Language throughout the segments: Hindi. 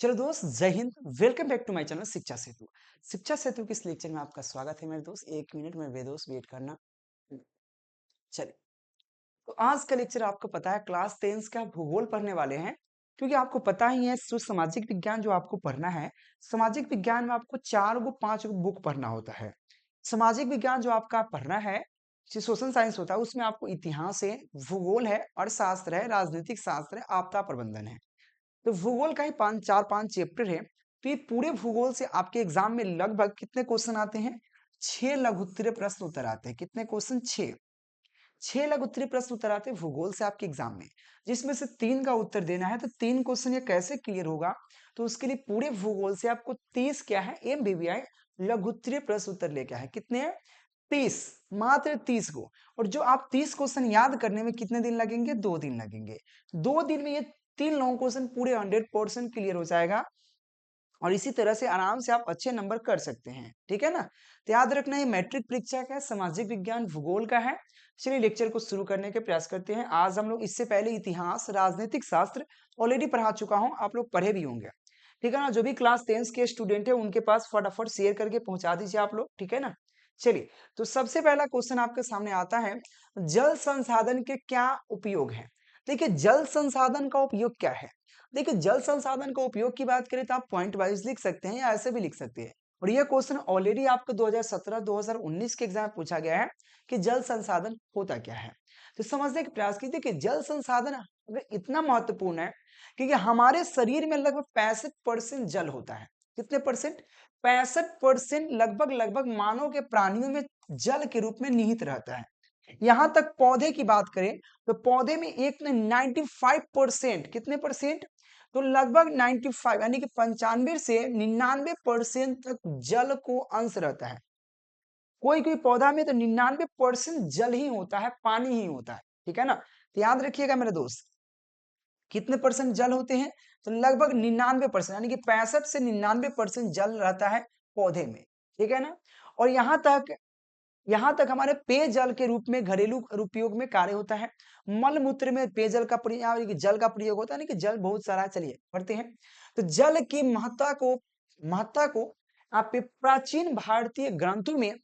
चलो दोस्त, जय हिंद। Welcome back to my channel Shiksha Setu. शिक्षा सेतु के इस लेक्चर में आपका स्वागत है मेरे दोस्त। 1 मिनट में बेदोस्त वेट करना। चलिए, तो आज का लेक्चर आपको पता है क्लास 10 का भूगोल पढ़ने वाले हैं। क्योंकि आपको पता ही है जो सामाजिक विज्ञान जो आपको पढ़ना है, सामाजिक विज्ञान में आपको 4 5 बुक पढ़ना होता है। सामाजिक विज्ञान जो आपका पढ़ना है, जो सोशल साइंस होता है, उसमें आपको इतिहास है, भूगोल है, अर्थशास्त्र है, राजनीतिक शास्त्र है, आपदा प्रबंधन है। तो भूगोल का ही 4 5 चैप्टर है। तो ये पूरे भूगोल से आपके एग्जाम में लगभग कितने क्वेश्चन आते हैं? 6 लघु उत्तरीय प्रश्न उत्तर आते हैं। कितने क्वेश्चन? 6 लघु उत्तरीय प्रश्न उत्तर आते हैं भूगोल से आपके एग्जाम में, जिसमें से 3 का उत्तर देना है। तो 3 क्वेश्चन ये कैसे क्लियर होगा? तो उसके लिए पूरे भूगोल से आपको 30 क्या है, एमबीबीआई लघु उत्तरीय प्रश्न उत्तर लेके है। कितने हैं? 30, मात्र 30 को। और जो आप 30 क्वेश्चन याद करने में कितने दिन लगेंगे? 2 दिन लगेंगे। 2 दिन में ये 3 लॉन्ग क्वेश्चन पूरे 100% क्लियर हो जाएगा। और इसी तरह से आराम से आप अच्छे नंबर कर सकते हैं। ठीक है ना? तो याद रखना, ये मैट्रिक परीक्षा का सामाजिक विज्ञान भूगोल का है। चलिए लेक्चर को शुरू करने के प्रयास करते हैं। आज हम लोग इससे पहले इतिहास, राजनीतिक शास्त्र ऑलरेडी पढ़ा चुका हूं, आप लोग पढ़े भी होंगे। ठीक है ना? जो भी क्लास 10 के स्टूडेंट है उनके पास फटाफट शेयर करके पहुंचा दीजिए आप लोग। ठीक है ना? चलिए, तो सबसे पहला क्वेश्चन आपके सामने आता है, जल संसाधन के क्या उपयोग है? देखिए, जल संसाधन का उपयोग क्या है? देखिए, जल संसाधन का उपयोग की बात करें तो आप पॉइंट वाइज लिख सकते हैं या ऐसे भी लिख सकते हैं। और यह क्वेश्चन ऑलरेडी आपको 2017-2019 के एग्जाम में पूछा गया है कि जल संसाधन होता क्या है। तो समझने का प्रयास कीजिए कि जल संसाधन अगर इतना महत्वपूर्ण है, क्योंकि हमारे शरीर में लगभग 65% जल होता है। कितने परसेंट? 65% लगभग लगभग मानव के प्राणियों में जल के रूप में निहित रहता है। यहां तक पौधे की बात करें तो पौधे में एक ने 95%, कितने परसेंट? तो लगभग 95 यानी कि 95 से 99% तक जल को अंश रहता है। कोई कोई पौधा में तो 99% जल ही होता है, पानी ही होता है। ठीक है ना? तो याद रखिएगा मेरे दोस्त, कितने परसेंट जल होते हैं? तो लगभग 99%, यानी कि 65 से 99% जल रहता है पौधे में। ठीक है ना? और यहां तक हमारे पेयजल के रूप में घरेलू उपयोग में कार्य होता है। मल मूत्र में पेयजल का प्रयोग, जल का प्रयोग होता है, कि जल बहुत सारा है। चलिए पढ़ते हैं। तो जल की महत्ता को आप प्राचीन भारतीय ग्रंथों में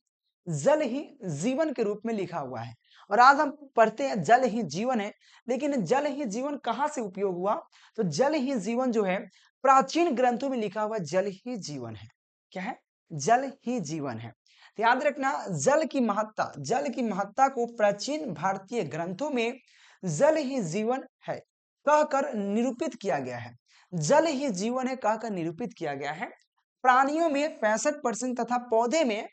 जल ही जीवन के रूप में लिखा हुआ है। और आज हम पढ़ते हैं जल ही जीवन है। लेकिन जल ही जीवन कहां से उपयोग हुआ? तो जल ही जीवन जो है प्राचीन ग्रंथों में लिखा हुआ जल ही जीवन है। क्या है? जल ही जीवन है। तो याद रखना, जल की महत्ता को प्राचीन भारतीय ग्रंथों में जल ही जीवन है कहकर निरूपित किया गया है। जल ही जीवन है कहकर निरूपित किया गया है। प्राणियों में 65% तथा पौधे में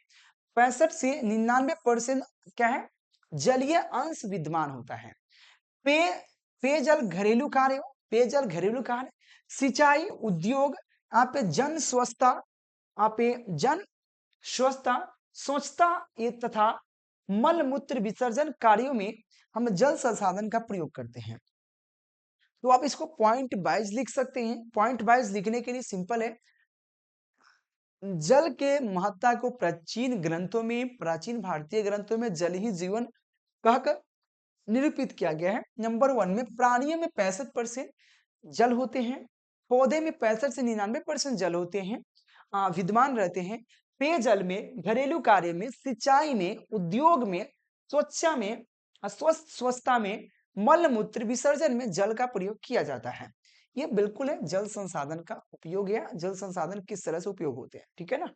65 से 99% क्या है? जलीय अंश विद्यमान होता है। पेय पेयजल घरेलू कार्य, सिंचाई, उद्योग, आप जन स्वच्छता, जन स्वच्छता, स्वच्छता ये तथा मल मूत्र विसर्जन कार्यों में हम जल संसाधन का प्रयोग करते हैं। तो आप इसको पॉइंट वाइज लिख सकते हैं। पॉइंट वाइज लिखने के लिए सिंपल है, जल के महत्ता को प्राचीन भारतीय ग्रंथों में जल ही जीवन कहकर निरूपित किया गया है। नंबर 1 में प्राणियों में 65% जल होते हैं, पौधे में 65 से 99% जल होते हैं, विद्यमान रहते हैं। पेयजल में, घरेलू कार्य में, सिंचाई में, उद्योग में, स्वच्छता में, स्वच्छता में, मल मूत्र विसर्जन में जल का प्रयोग किया जाता है। ये बिल्कुल है जल संसाधन का उपयोग, या जल संसाधन किस तरह से उपयोग होते हैं। ठीक है ना?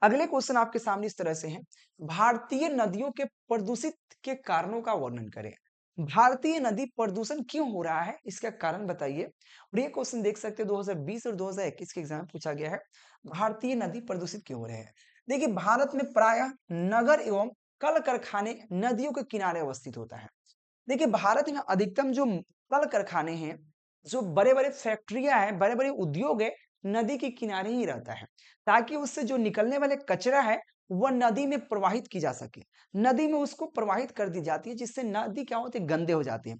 अगले क्वेश्चन आपके सामने इस तरह से है, भारतीय नदियों के प्रदूषित के कारणों का वर्णन करें। भारतीय नदी प्रदूषण क्यों हो रहा है, इसका कारण बताइए। और ये क्वेश्चन देख सकते हैं 2020 और 2021 के एग्जाम में पूछा गया है, भारतीय नदी प्रदूषित क्यों हो रहे हैं। देखिए, भारत में प्रायः नगर एवं कल कारखाने नदियों के किनारे अवस्थित होता है। देखिए, भारत में अधिकतम जो कल कारखाने हैं, जो बड़े बड़े फैक्ट्रियां हैं, बड़े बड़े उद्योग है, नदी के किनारे ही रहता है, ताकि उससे जो निकलने वाले कचरा है वह नदी में प्रवाहित की जा सके। नदी में उसको प्रवाहित कर दी जाती है, जिससे नदी क्या होते हैं? गंदे हो जाते हैं।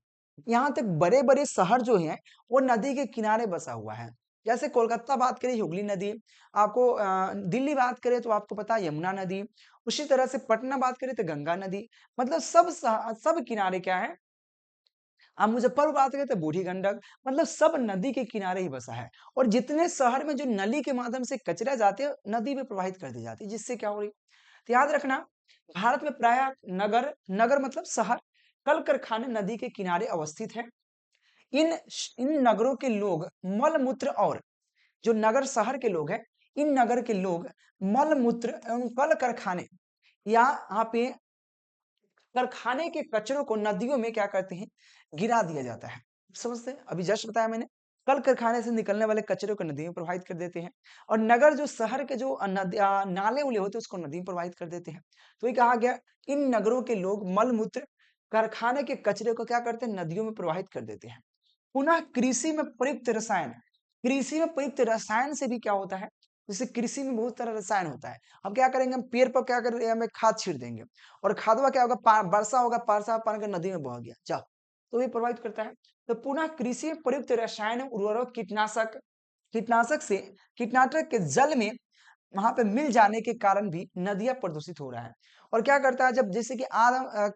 यहाँ तक बड़े बड़े शहर जो हैं वो नदी के किनारे बसा हुआ है। जैसे कोलकाता बात करें, हुगली नदी। आपको दिल्ली बात करें तो आपको पता है यमुना नदी। उसी तरह से पटना बात करें तो गंगा नदी। मतलब सब किनारे क्या है? आप मुजफ्फरपुर बात करें तो बूढ़ी गंडक, मतलब सब नदी के किनारे ही बसा है। और जितने शहर में जो नली के माध्यम से कचरा जाते हैं नदी में प्रवाहित कर दी जाती है, जिससे क्या हो रही है, तो याद रखना भारत में प्राय नगर, नगर मतलब शहर, कल कारखाने नदी के किनारे अवस्थित है। इन नगरों के लोग मल मूत्र और जो नगर शहर के लोग हैं, इन नगर के लोग मल मूत्र एवं कल कारखाने या यहाँ पे कारखाने के कचरों को नदियों में क्या करते हैं, गिरा दिया जाता है। समझते हैं, अभी जस्ट बताया मैंने, कल कारखाने से निकलने वाले कचरे को नदी में प्रवाहित कर देते हैं। और नगर जो शहर के जो नाले उले होते हैं उसको नदी में प्रवाहित कर देते हैं। तो ये कहा गया इन नगरों के लोग मल मूत्र कारखाने के कचरे को क्या करते हैं, नदियों में प्रवाहित कर देते हैं। पुनः कृषि में प्रयुक्त रसायन, कृषि में प्रयुक्त रसायन से भी क्या होता है, जैसे कृषि में बहुत तरह रसायन होता है। हम क्या करेंगे, हम पेड़ पर क्या करेंगे, हमें खाद छीट देंगे और खादवा क्या होगा, वर्षा होगा, वर्षा पानी का नदी में बह गया, जाओ, तो ये प्रभावित करता है। तो पुनः कृषि में प्रयुक्त रसायन उर्वरक कीटनाशक, कीटनाशक से कीटनाशक के जल में वहां पे मिल जाने के कारण भी नदियां प्रदूषित हो रहा है। और क्या करता है, जब जैसे कि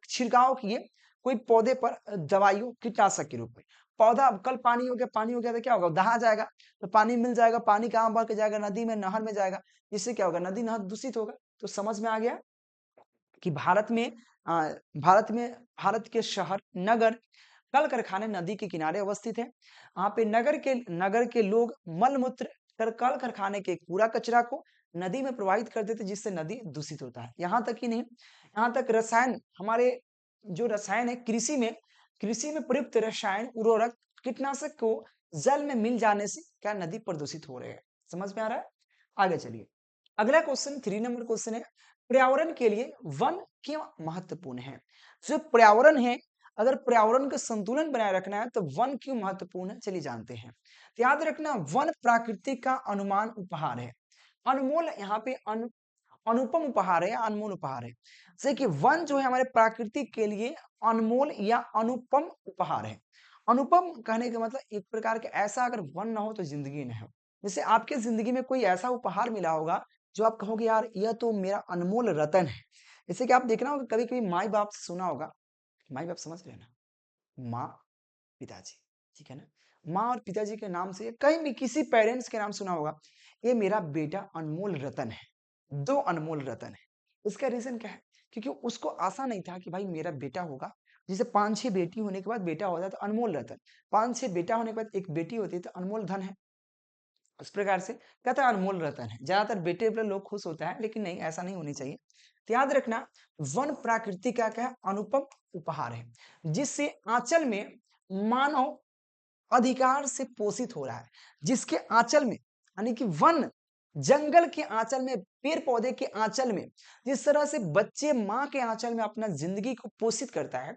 छिड़काव किए कोई पौधे पर दवाइयों कीटनाशक के रूप में, पौधा कल पानी हो गया, पानी हो गया तो क्या होगा, दहा जाएगा, तो पानी मिल जाएगा, पानी कहाँ बह के जाएगा, नदी में, नहर में जाएगा, जिससे क्या होगा, नदी नहर दूषित होगा। तो समझ में आ गया कि भारत के शहर, नगर, कल कारखाने नदी के किनारे अवस्थित है। यहाँ पे नगर के लोग मल मूत्र कल कारखाने के कूड़ा कचरा को नदी में प्रवाहित कर देते, जिससे नदी दूषित होता है। यहाँ तक ही नहीं, यहाँ तक रसायन, हमारे जो रसायन है कृषि में प्रयुक्त रसायन उर्वरक कीटनाशक को जल में मिल जाने से क्या नदी प्रदूषित हो रहे हैं। समझ में आ रहा है? आगे चलिए, अगला क्वेश्चन 3 नंबर क्वेश्चन है, पर्यावरण के लिए वन क्यों महत्वपूर्ण है। जो पर्यावरण है, अगर पर्यावरण का संतुलन बनाए रखना है तो वन क्यों महत्वपूर्ण है, चलिए जानते हैं। तो याद रखना, वन प्रकृति का अनुमान उपहार है, अनमोल, यहाँ पे अनुपम उपहार है या अनमोल उपहार है। जैसे कि वन जो है हमारे प्रकृति के लिए अनमोल या अनुपम उपहार है। अनुपम कहने का मतलब एक प्रकार के ऐसा, अगर वन ना हो तो जिंदगी नहीं हो। जैसे आपके जिंदगी में कोई ऐसा उपहार मिला होगा जो आप कहोगे यार यह तो मेरा अनमोल रतन है। जैसे कि आप देखना होगा, कभी कभी माई बाप से सुना होगा, माई बाप समझ रहे हैं ना, माँ पिताजी, ठीक है ना, माँ और पिताजी के नाम से कहीं भी किसी पेरेंट्स के नाम सुना होगा, ये मेरा बेटा अनमोल रतन है, दो अनमोल रतन है। इसका रीजन क्या है, क्योंकि उसको आशा नहीं था कि भाई मेरा बेटा होगा। जैसे 5-6 बेटी होने के बाद बेटा होता है तो अनमोल रतन, 5-6 बेटा होने के बाद एक बेटी होती है तो अनमोल धन है। उस प्रकार से कहता है अनमोल रतन है। ज्यादातर बेटे पर लोग खुश होता है, लेकिन नहीं, ऐसा नहीं होनी चाहिए। तो याद रखना, वन प्रकृति का क्या है, अनुपम उपहार है, जिससे आंचल में मानव अधिकार से पोषित हो रहा है। जिसके आंचल में, यानी कि वन, जंगल के आंचल में, पेड़ पौधे के आंचल में, जिस तरह से बच्चे माँ के आंचल में अपना जिंदगी को पोषित करता है,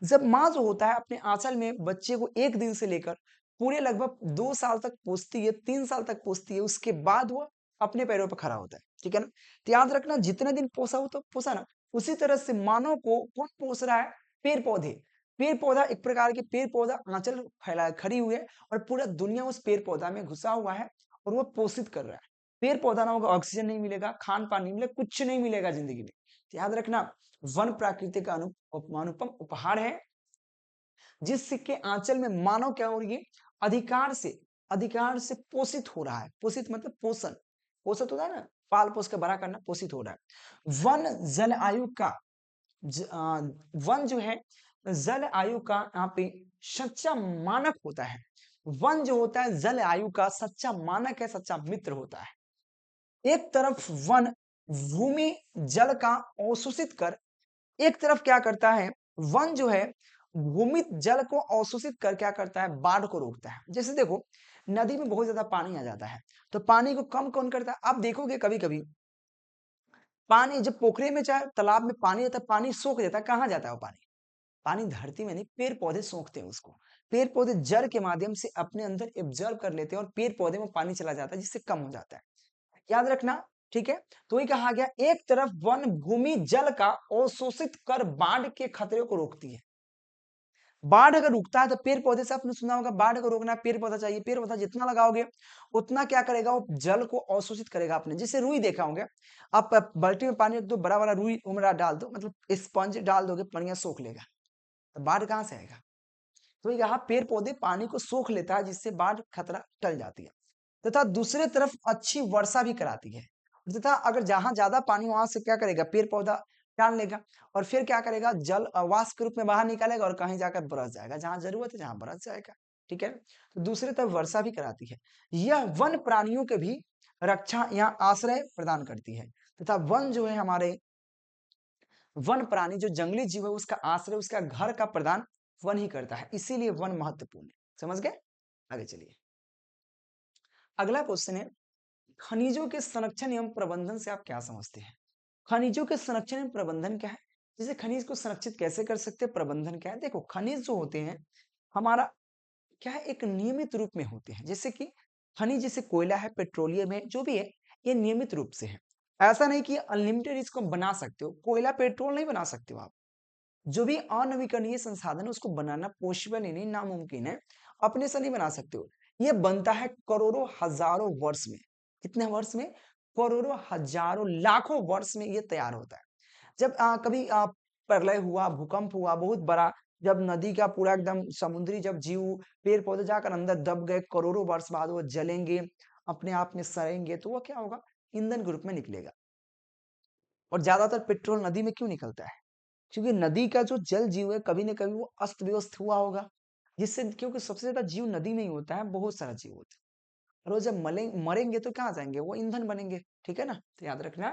जब माँ जो होता है अपने आंचल में बच्चे को 1 दिन से लेकर पूरे लगभग 2 साल तक पोसती है, 3 साल तक पोसती है, उसके बाद वो अपने पैरों पर खड़ा होता है, ठीक है ना। तो याद रखना, जितने दिन पोसा हो तो पोसा ना, उसी तरह से मानव को कौन पोस रहा है, पेड़ पौधे, पेड़ पौधा, एक प्रकार के पेड़ पौधा आंचल फैला खड़ी हुई है और पूरा दुनिया उस पेड़ पौधा में घुसा हुआ है और वो पोषित कर रहा है। पेड़ पौधा ना होगा, ऑक्सीजन नहीं मिलेगा, खान पान नहीं मिलेगा, कुछ नहीं मिलेगा जिंदगी में। तो याद रखना, वन प्रकृति का अनुपम उपहार है, जिसके आंचल में मानव क्या हो रही है, अधिकार से पोषित हो रहा है। पोषित मतलब पोषण, पोषित होता है ना, पाल पोष के बड़ा करना, पोषित हो रहा है। वन जल आयु का वन जो है जल आयु का यहाँ पे सच्चा मानक होता है। वन जो होता है जल आयु का सच्चा मानक है, सच्चा मित्र होता है। एक तरफ वन भूमि जल का अवशोषित कर, एक तरफ क्या करता है, वन जो है भूमि जल को अवशोषित कर क्या करता है, बाढ़ को रोकता है। जैसे देखो, नदी में बहुत ज्यादा पानी आ जाता है तो पानी को कम कौन करता है, आप देखोगे कभी कभी पानी जब पोखरे में चाहे तालाब में पानी आता है, पानी सोख देता है, कहाँ जाता है वो पानी, पानी धरती में नहीं, पेड़ पौधे सोखते हैं उसको। पेड़ पौधे जड़ के माध्यम से अपने अंदर एब्जॉर्ब कर लेते हैं और पेड़ पौधे में पानी चला जाता है, जिससे कम हो जाता है। याद रखना, ठीक है। तो ये कहा गया, एक तरफ वन भूमि जल का अवशोषित कर बाढ़ के खतरे को रोकती है। बाढ़ अगर रुकता है तो पेड़ पौधे से, आपने सुना होगा बाढ़ को रोकना है पेड़ पौधा चाहिए, पेड़ पौधा जितना लगाओगे उतना क्या करेगा, वो जल को अवशोषित करेगा। आपने जैसे रुई देखा होंगे, आप बाल्टी में पानी रख दो, बड़ा बड़ा रुई उमरा डाल दो, मतलब स्पंज डाल दोगे, पनिया सोख लेगा, तो बाढ़ कहां से आएगा। तो यहाँ पेड़ पौधे पानी को सोख लेता है, जिससे बाढ़ खतरा टल जाती है तथा दूसरे तरफ अच्छी वर्षा भी कराती है। तथा अगर जहां ज्यादा पानी, वहां से क्या करेगा, पेड़ पौधा टान लेगा और फिर क्या करेगा, जल वाष्प के रूप में बाहर निकालेगा और कहीं जाकर बरस जाएगा, जहां जरूरत है जहां बरस जाएगा। ठीक है, तो दूसरी तरफ वर्षा भी कराती है। यह वन प्राणियों के भी रक्षा या आश्रय प्रदान करती है तथा वन जो है हमारे, वन प्राणी जो जंगली जीव है उसका आश्रय, उसका घर का प्रदान वन ही करता है, इसीलिए वन महत्वपूर्ण है। समझ गए? आगे चलिए। अगला क्वेश्चन है, खनिजों के संरक्षण एवं प्रबंधन से आप क्या समझते हैं? खनिजों के संरक्षण एवं प्रबंधन क्या है? जैसे खनिज को संरक्षित कैसे कर सकते हैं, प्रबंधन क्या है? देखो, खनिज जो होते हैं हमारा क्या है, एक नियमित रूप में होते हैं। जैसे कि खनिज, जैसे कोयला है, पेट्रोलियम है, जो भी है, ये नियमित रूप से है। ऐसा नहीं कि अनलिमिटेड इसको बना सकते हो, कोयला पेट्रोल नहीं बना सकते हो आप। जो भी अनवीकरणीय संसाधन है उसको बनाना पॉसिबल ही नहीं, नामुमकिन है। अपने से नहीं बना सकते हो। ये बनता है करोड़ों हजारों वर्ष में। कितने वर्ष में? करोड़ों हजारों लाखों वर्ष में ये तैयार होता है। जब कभी प्रलय हुआ, भूकंप हुआ बहुत बड़ा, जब नदी का पूरा एकदम समुद्री, जब जीव पेड़ पौधे जाकर अंदर दब गए, करोड़ों वर्ष बाद वो जलेंगे, अपने आप में सड़ेंगे, तो वो क्या होगा, ईंधन के रूप में निकलेगा। और ज्यादातर पेट्रोल नदी में क्यों निकलता है? क्योंकि नदी का जो जल जीव है कभी ना कभी वो अस्त व्यस्त हुआ होगा, जिससे, क्योंकि सबसे ज्यादा जीव नदी में ही होता है, बहुत सारा जीव होता है, और वो जब मरेंगे तो कहाँ जाएंगे, वो ईंधन बनेंगे। ठीक है ना, तो याद रखना,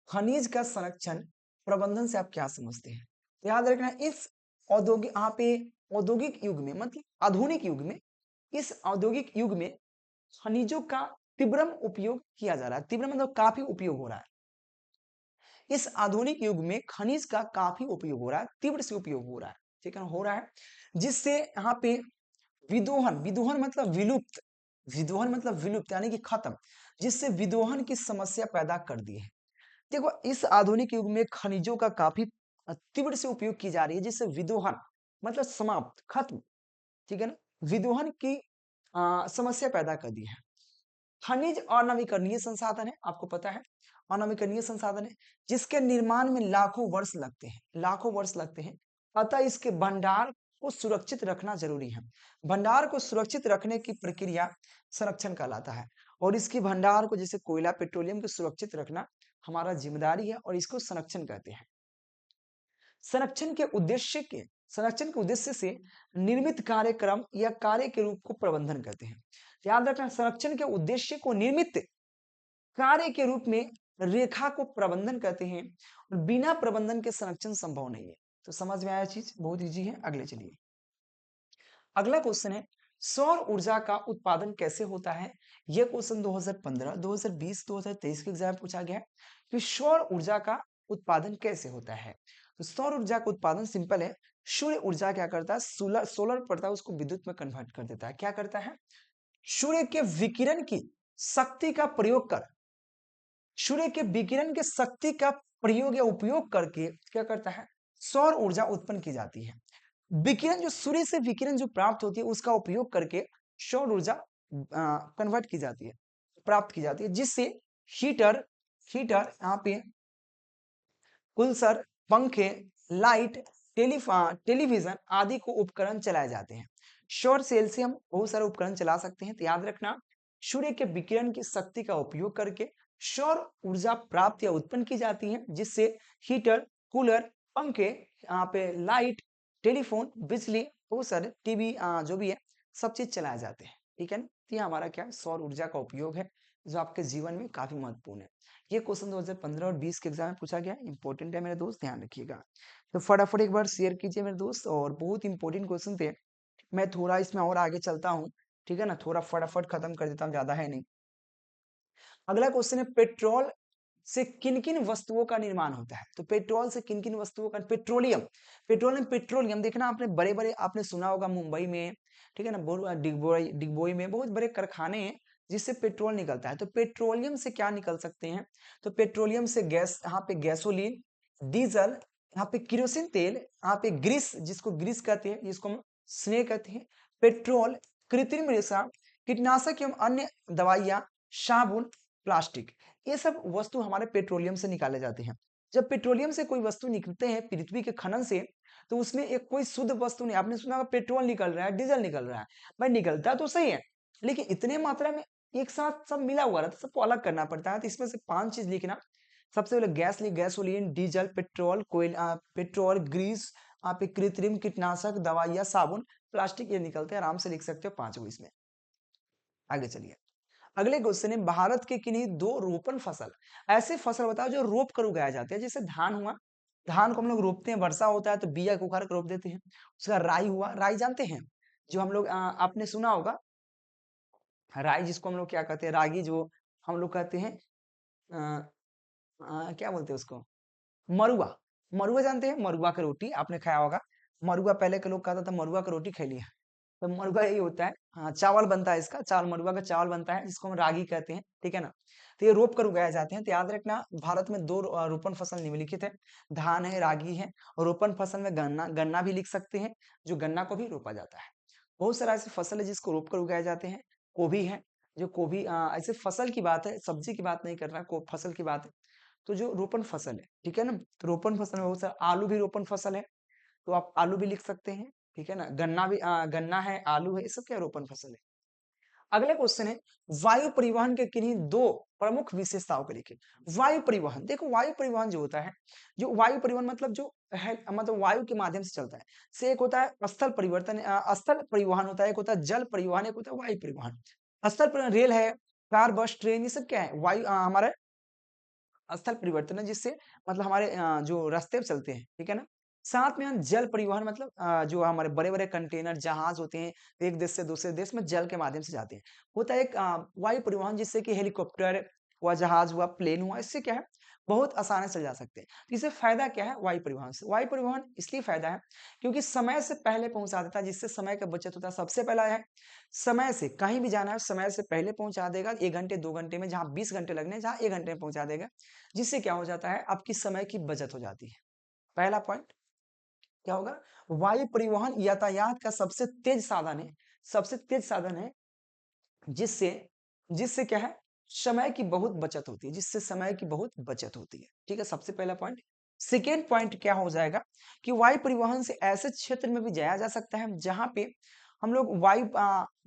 खनिज का संरक्षण प्रबंधन से आप क्या समझते हैं? तो याद रखना, इस औद्योगिक, यहाँ पे औद्योगिक युग में, मतलब आधुनिक युग में, इस औद्योगिक युग में खनिजों का तीव्रम उपयोग किया जा रहा है। तीव्र मतलब काफी उपयोग हो रहा है। इस आधुनिक युग में खनिज का काफी उपयोग हो रहा है, तीव्र से उपयोग हो रहा है। ठीक है, हो रहा है, जिससे यहाँ पे विदोहन, विदोहन मतलब विलुप्त, विदोहन मतलब विलुप्त यानी कि खत्म, जिससे विदोहन की समस्या पैदा कर दी है। देखो, इस आधुनिक युग में खनिजों का काफी तीव्र से उपयोग की जा रही है, जिससे विदोहन मतलब समाप्त, खत्म। ठीक है ना, विदोहन की समस्या पैदा कर दी है। खनिज अनवीकरणीय संसाधन है, आपको पता है, अनवीकरणीय संसाधन है, जिसके निर्माण में लाखों वर्ष लगते हैं, लाखों वर्ष लगते हैं। अतः इसके भंडार को सुरक्षित रखना जरूरी है। भंडार को सुरक्षित रखने की प्रक्रिया संरक्षण कहलाता है। और इसकी भंडार को, जैसे कोयला पेट्रोलियम को सुरक्षित रखना हमारा जिम्मेदारी है, और इसको संरक्षण कहते हैं। संरक्षण के उद्देश्य के, संरक्षण के उद्देश्य से निर्मित कार्यक्रम या कार्य के रूप को प्रबंधन कहते हैं। याद रखना, संरक्षण के उद्देश्य को निर्मित कार्य के रूप में रेखा को प्रबंधन कहते हैं, और बिना प्रबंधन के संरक्षण संभव नहीं है। तो समझ में आया चीज, बहुत इजी है। अगले चलिए, अगला क्वेश्चन है, सौर ऊर्जा का उत्पादन कैसे होता है? यह क्वेश्चन 2015, 2020, 2023 के एग्जाम में पूछा गया है कि सौर ऊर्जा का उत्पादन कैसे होता है। तो सौर ऊर्जा का उत्पादन सिंपल है। सूर्य ऊर्जा क्या करता है, सोलर सोलर पड़ता है, उसको विद्युत में कन्वर्ट कर देता है। क्या करता है? सूर्य के विकिरण की शक्ति का प्रयोग कर, सूर्य के विकिरण के शक्ति का प्रयोग या उपयोग करके क्या करता है, सौर ऊर्जा उत्पन्न की जाती है। विकिरण, जो सूर्य से विकिरण जो प्राप्त होती है उसका उपयोग करके सौर ऊर्जा कन्वर्ट की जाती है, प्राप्त की जाती है, जिससे हीटर, हीटर यहाँ पे कूलर, पंखे, लाइट, टेलीविजन आदि को उपकरण चलाए जाते हैं। सौर सेल से हम बहुत सारे उपकरण चला सकते हैं। तो याद रखना, सूर्य के विकिरण की शक्ति का उपयोग करके सौर ऊर्जा प्राप्त या उत्पन्न की जाती है, जिससे हीटर, कूलर, पंखे, यहाँ पे लाइट, टेलीफोन, बिजली, बहुत सारे टीवी, जो भी है सब चीज चलाए जाते हैं। ठीक है ना, तो ये हमारा क्या है, सौर ऊर्जा का उपयोग है, जो आपके जीवन में काफी महत्वपूर्ण है। ये क्वेश्चन 2015 और 20 के एग्जाम में पूछा गया, इंपॉर्टेंट है मेरे दोस्त, ध्यान रखिएगा। तो फटाफट एक बार शेयर कीजिए मेरे दोस्त, और बहुत इंपॉर्टेंट क्वेश्चन थे। मैं थोड़ा इसमें और आगे चलता हूँ, ठीक है ना, थोड़ा फटाफट खत्म कर देता हूँ, ज्यादा है नहीं। अगला क्वेश्चन है, पेट्रोल से किन किन वस्तुओं का निर्माण होता है? तो पेट्रोल से किन किन वस्तुओं का, पेट्रोलियम, पेट्रोलियम, पेट्रोलियम देखना, आपने बड़े बड़े, आपने सुना होगा मुंबई में, ठीक है ना, डिगबोई, डिगबोई में बहुत बड़े कारखाने हैं जिससे पेट्रोल निकलता है। तो पेट्रोलियम से क्या निकल सकते हैं? तो पेट्रोलियम से गैस, यहाँ पे गैसोलीन, डीजल, यहाँ पे किरोसिन तेल, यहाँ पे ग्रीस, जिसको ग्रीस कहते हैं, जिसको हम स्नेह कहते हैं, पेट्रोल, कृत्रिम रेशा, कीटनाशक एवं अन्य दवाइयां, साबुन, प्लास्टिक, ये सब वस्तु हमारे पेट्रोलियम से निकाले जाते हैं। जब पेट्रोलियम से कोई वस्तु निकलते हैं पृथ्वी के खनन से, तो उसमें एक कोई शुद्ध वस्तु नहीं। आपने सुना होगा पेट्रोल निकल रहा है, डीजल निकल रहा है, भाई निकलता तो सही है, लेकिन इतने मात्रा में एक साथ सब मिला हुआ रहता है, सबको अलग करना पड़ता है। तो इसमें से 5 चीज लिखना। सबसे पहले गैस ली, gasoline, diesel, petrol, petrol, grease, आप एक कृत्रिम कीटनाशक, दवाइयाँ, साबुन, प्लास्टिक, ये निकलते हैं। आराम से लिख सकते हो 5 को इसमें। आगे चलिए। अगले क्वेश्चन है, भारत के किन्हीं 2 रोपण फसल, ऐसे फसल बताओ जो रोप कर उगाए जाते हैं। जैसे धान हुआ, धान को हम लोग रोपते हैं, वर्षा होता है तो बिया को उखाड़ कर रोप देते हैं। उसका राई हुआ, राई जानते हैं, जो हम लोग आपने सुना होगा, राई जिसको हम लोग क्या कहते हैं, रागी जो हम लोग कहते हैं, अ, क्या बोलते हैं उसको, मरुआ। मरुआ जानते हैं, मरुआ की रोटी आपने खाया होगा। मरुआ पहले के लोग कहता था मरुआ की रोटी खा लिया। तो मरुआ यही होता है, हाँ चावल बनता है इसका, चावल मरुआ का चावल बनता है जिसको हम रागी कहते हैं, ठीक है ना। तो ये रोप कर उगाए जाते हैं। तो याद रखना, भारत में 2 रोपण फसल निम्नलिखित है, धान है, रागी है। और रोपण फसल में गन्ना, गन्ना भी लिख सकते हैं, जो गन्ना को भी रोपा जाता है। बहुत सारा ऐसे फसल है जिसको रोप कर उगाए जाते हैं। गोभी है, जो गोभी ऐसे फसल की बात है, सब्जी की बात नहीं कर रहा, को फसल की बात है। तो जो रोपण फसल है, ठीक है ना, तो रोपण फसल में बहुत सारा, आलू भी रोपण फसल है, तो आप आलू भी लिख सकते हैं, ठीक है ना। गन्ना भी गन्ना है, आलू है, ये सब क्या रोपण फसल है। अगला क्वेश्चन है, वायु परिवहन के किन्हीं 2 प्रमुख विशेषताओं को लिखें। वायु परिवहन, देखो वायु परिवहन जो होता है, जो वायु परिवहन मतलब जो है, मतलब वायु के माध्यम से चलता है, से एक होता है स्थल परिवर्तन, स्थल परिवहन होता है, एक होता है जल परिवहन, एक होता है वायु परिवहन। स्थल परिवहन रेल है, कार, बस, ट्रेन, ये सब क्या है, वायु हमारा स्थल परिवर्तन है, जिससे मतलब हमारे जो रास्ते पे चलते हैं, ठीक है ना। साथ में हम जल परिवहन, मतलब जो हमारे बड़े-बड़े कंटेनर जहाज होते हैं, एक देश से दूसरे देश में जल के माध्यम से जाते हैं। होता है एक वायु परिवहन, जिससे कि हेलीकॉप्टर हुआ, जहाज हुआ, प्लेन हुआ, इससे क्या है, बहुत आसानी से जा सकते हैं। तो इससे फायदा क्या है वायु परिवहन से? वायु परिवहन इसलिए फायदा है क्योंकि समय से पहले पहुंचा देता है, जिससे समय का बचत होता है। सबसे पहला है, समय से कहीं भी जाना है, समय से पहले पहुंचा देगा, 1 घंटे 2 घंटे में, जहां 20 घंटे लगने जहां 1 घंटे में पहुंचा देगा। जिससे क्या हो जाता है, आपकी समय की बचत हो जाती है। पहला पॉइंट क्या होगा, वायु परिवहन यातायात का सबसे तेज साधन है, सबसे तेज साधन है, जिससे जिससे क्या है, समय की बहुत बचत होती है, जिससे समय की बहुत बचत होती है, ठीक है, सबसे पहला पॉइंट। सेकेंड पॉइंट क्या हो जाएगा कि वायु परिवहन से ऐसे क्षेत्र में भी जाया जा सकता है जहां पे हम लोग वायु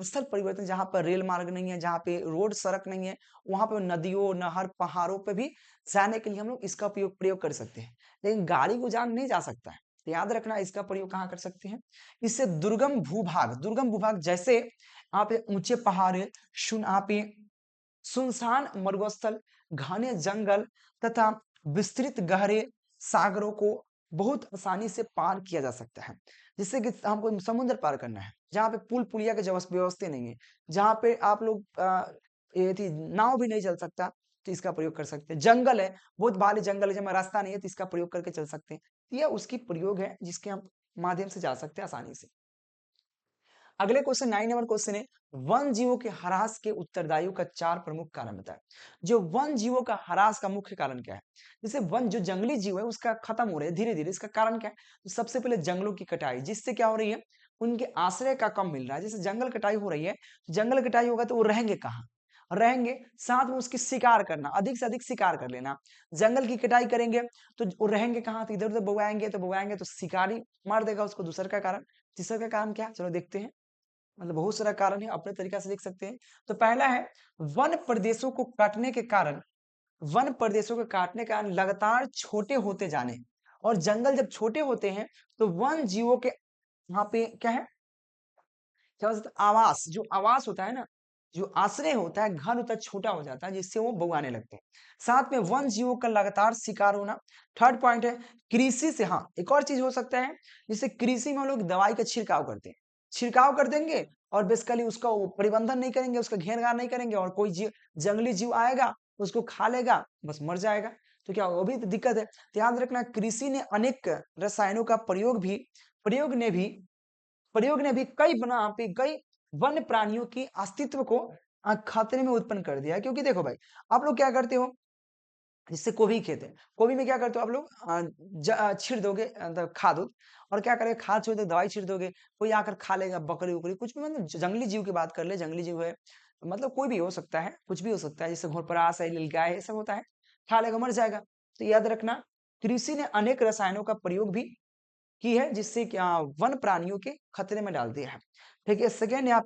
स्थल परिवर्तन, जहां पर रेल मार्ग नहीं है, जहां पे रोड सड़क नहीं है, वहां पे नदियों, नहर, पहाड़ों पे भी जाने के लिए हम लोग इसका प्रयोग कर सकते हैं। लेकिन गाड़ी को जान नहीं जा सकता है, तो याद रखना इसका प्रयोग कहाँ कर सकते हैं। इससे दुर्गम भूभाग जैसे यहाँ पे ऊंचे पहाड़, यहाँ पे सुनसान मरुस्थल, घने जंगल तथा विस्तृत गहरे सागरों को बहुत आसानी से पार किया जा सकता है। जिससे कि हमको समुद्र पार करना है, जहाँ पे पुल पुलिया के व्यवस्था नहीं है, जहाँ पे आप लोग ये थी नाव भी नहीं चल सकता, तो इसका प्रयोग कर सकते हैं। जंगल है, बहुत भारी जंगल है, जहाँ रास्ता नहीं है, तो इसका प्रयोग करके चल सकते हैं। तो यह उसकी प्रयोग है जिसके हम माध्यम से जा सकते हैं आसानी से। अगले क्वेश्चन 9 नंबर क्वेश्चन है, वन जीवों के ह्रास के उत्तरदायियों का 4 प्रमुख कारण बताएं। जो वन जीवों का ह्रास का मुख्य कारण क्या है? जैसे वन जो जंगली जीव है उसका खत्म हो रहा है धीरे धीरे, इसका कारण क्या है? तो सबसे पहले जंगलों की कटाई, जिससे क्या हो रही है, उनके आश्रय का कम मिल रहा है। जैसे जंगल कटाई हो रही है, जंगल कटाई होगा तो वो रहेंगे कहाँ, रहेंगे साथ में उसकी शिकार करना, अधिक से अधिक शिकार कर लेना। जंगल की कटाई करेंगे तो वो रहेंगे कहाँ, तो इधर उधर बौआएंगे तो शिकारी मार देगा उसको। दूसरा का कारण, तीसरा का कारण क्या, चलो देखते हैं। मतलब बहुत सारा कारण है, अपने तरीका से लिख सकते हैं। तो पहला है, वन प्रदेशों को काटने के कारण, वन प्रदेशों को काटने के कारण लगातार छोटे होते जाने, और जंगल जब छोटे होते हैं तो वन जीवों के वहां पे क्या है, क्या हो जाता है, आवास, जो आवास होता है ना, जो आश्रय होता है, घर होता है, छोटा हो जाता है, जिससे वो बौआने लगते हैं। साथ में वन जीवों का लगातार शिकार होना। थर्ड पॉइंट है, कृषि से, हाँ एक और चीज हो सकता है, जिससे कृषि में हम लोग दवाई का छिड़काव करते हैं, छिड़काव कर देंगे और बेसिकली उसका वो परिबंधन नहीं करेंगे, उसका घेरघार नहीं करेंगे, और कोई जीव, जंगली जीव आएगा उसको खा लेगा, बस मर जाएगा। तो क्या होगा, वो भी तो दिक्कत है। तो याद रखना, कृषि ने अनेक रसायनों का प्रयोग ने भी कई कई वन्य प्राणियों की अस्तित्व को खतरे में उत्पन्न कर दिया है। क्योंकि देखो भाई, आप लोग क्या करते हो, जैसे गोभी खेत है, गोभी में क्या करते हो आप लोग, छीड़ दोगे खाद उद, और क्या करेंगे, खाद छोड़ दो, दवाई छीड़ दोगे, कोई आकर खा लेगा, बकरी उकरी कुछ भी, मतलब जंगली जीव की बात कर ले, जंगली जीव है, मतलब कोई भी हो सकता है, कुछ भी हो सकता है, जैसे घोरपरास है, नीलगाय है, ये सब होता है, खा लेगा, मर जाएगा। तो याद रखना, कृषि ने अनेक रसायनों का प्रयोग भी की है, जिससे क्या वन प्राणियों के खतरे में डाल दिया है। ठीक है, सेकेंड यहाँ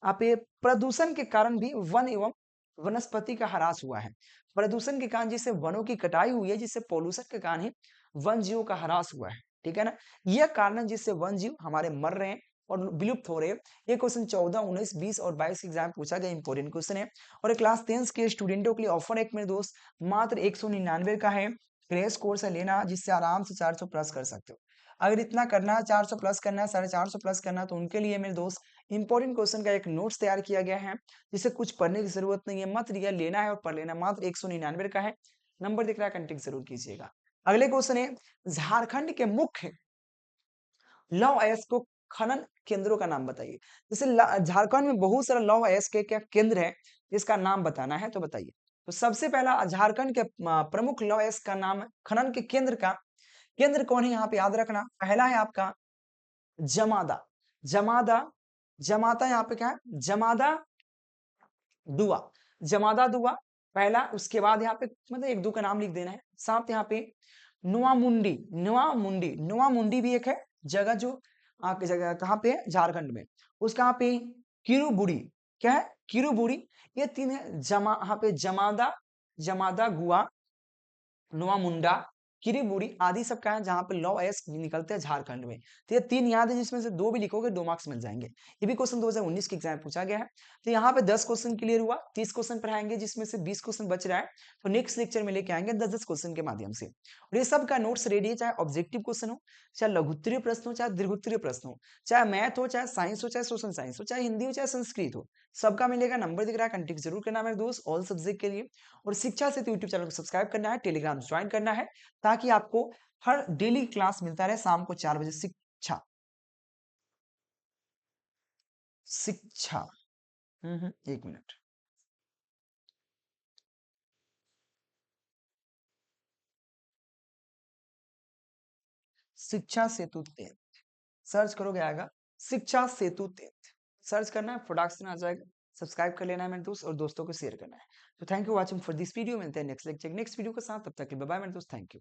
पे प्रदूषण के कारण भी वन एवं वनस्पति का ह्रास हुआ है। प्रदूषण के कारण जिससे वनों की कटाई हुई है, जिससे पॉल्यूशन के कारण ही वन जीवों का ह्रास हुआ है। ठीक है ना, यह कारण है जिससे वन जीव हमारे मर रहे हैं और विलुप्त हो रहे हैं। ये क्वेश्चन 14, 19, 20 और 22 एग्जाम पूछा गया इंपोर्टेंट क्वेश्चन है। और क्लास 10 के स्टूडेंटों के लिए ऑफर एक मेरे दोस्त मात्र 199 का है। क्रैश कोर्स है लेना, जिससे आराम से 400 प्लस कर सकते हो। अगर इतना करना है, 400 प्लस करना है, 450 प्लस करना है, तो उनके लिए मेरे दोस्त इंपॉर्टेंट क्वेश्चन का एक नोट्स तैयार किया गया है, जिसे कुछ पढ़ने की जरूरत नहीं है, मत रियल लेना है और पढ़ लेना। मात्र 199 का है। नंबर दिख रहा है, कंटेक्ट जरूर कीजिएगा। अगले क्वेश्चन है, झारखंड के मुख्य लौह अयस्क खनन केंद्रों का नाम बताइए। जैसे झारखंड में बहुत सारा लौह अयस्क के क्या केंद्र है, इसका नाम बताना है, तो बताइए। तो सबसे पहला झारखंड के प्रमुख लौह अयस्क का नाम खनन के केंद्र का केंद्र कौन है, यहाँ पे याद रखना। पहला है आपका जमादा। जमादा जमाता यहाँ पे क्या है, जमादा दुआ। जमादा दुआ पहला। उसके बाद यहाँ पे मतलब एक दो का नाम लिख देना है। साथ यहाँ पे नुआमुंडी। नुआमुंडी नुआमुंडी भी एक है जगह, जो आपकी जगह कहाँ पे है, झारखंड में। उसका यहाँ पे किरुबुड़ी। क्या है, किरुबुड़ी। ये तीन है। यहाँ पे जमादा, जमादा गुआ, नुआ मुंडा, किरीबुड़ी आदि सब का है, जहां पे लौ अयस्क निकलते हैं झारखंड में। तो ये तीन याद है, जिसमें से दो भी लिखोगे 2 मार्क्स मिल जाएंगे। ये भी क्वेश्चन 2019 के एग्जाम में पूछा गया है। तो यहाँ पे 10 क्वेश्चन क्लियर हुआ, 30 क्वेश्चन पढ़ाएंगे, जिसमें से 20 क्वेश्चन बच रहा है। तो नेक्स्ट लेक्चर में लेके आएंगे 10-10 क्वेश्चन के माध्यम से। और ये सब का नोट्स रेडी है, चाहे ऑब्जेक्टिव क्वेश्चन हो, चाहे लघुत्तरीय प्रश्न हो, चाहे दीर्घोत्तरीय प्रश्न हो, चाहे मैथ हो, चाहे साइंस हो, चाहे सोशल साइंस हो, चाहे हिंदी हो, चाहे संस्कृत हो, सबका मिलेगा। नंबर दिख रहा है, कंटेक्ट जरूर करना मेरे दोस्त, ऑल सब्जेक्ट के लिए। और शिक्षा सेतु यूट्यूब चैनल को सब्सक्राइब करना है, टेलीग्राम ज्वाइन करना है, ताकि आपको हर डेली क्लास मिलता रहे शाम को 4 बजे। शिक्षा शिक्षा 1 मिनट। शिक्षा सेतु 3 सर्च करोगे आएगा, शिक्षा सेतु 3 सर्च करना है, प्रोडक्शन आ जाएगा। सब्सक्राइब कर लेना है मेरे दोस्त, और दोस्तों को शेयर करना है। तो thank you watching for this video. मिलते हैं नेक्स्ट लेक्चर नेक्स्ट वीडियो के साथ, तब तक के लिए बाय बाय मेरे दोस्त, थैंक यू।